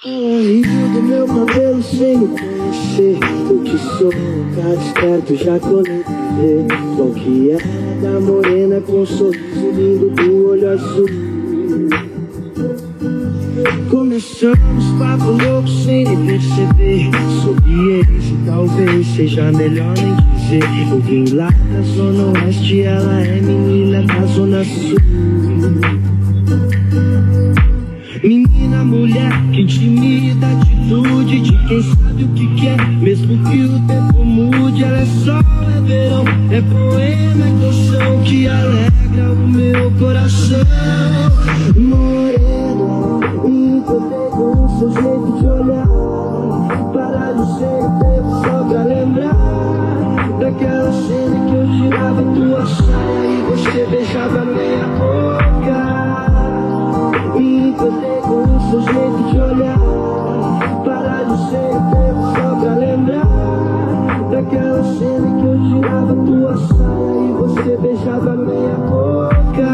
Ela riu do meu cabelo sem me conhecer. Eu que sou um cara esperto, já colei ver qual que é da morena com um sorriso lindo do olho azul. Começamos papo louco sem nem perceber. Sobre esse talvez seja melhor nem dizer. Eu vim lá da zona oeste, ela é menina da zona sul. Menina, mulher, que intimida, atitude de quem sabe o que quer. Mesmo que o tempo mude, ela é sol, é verão, é poema, é canção que alegra o meu coração. Morena, me encantei com o seu jeito de olhar. Parar de ser tempo só pra lembrar daquela cena que eu tirava tua saia e você beijava minha boca. Me encantei com o seu jeito de olhar. Parar de ser tempo só pra lembrar daquela cena que eu tirava tua saia e você beijava minha boca.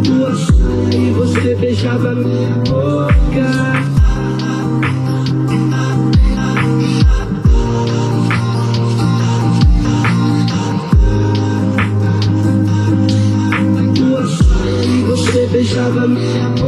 Tua saia e você beijava minha boca. Você beijava minha boca.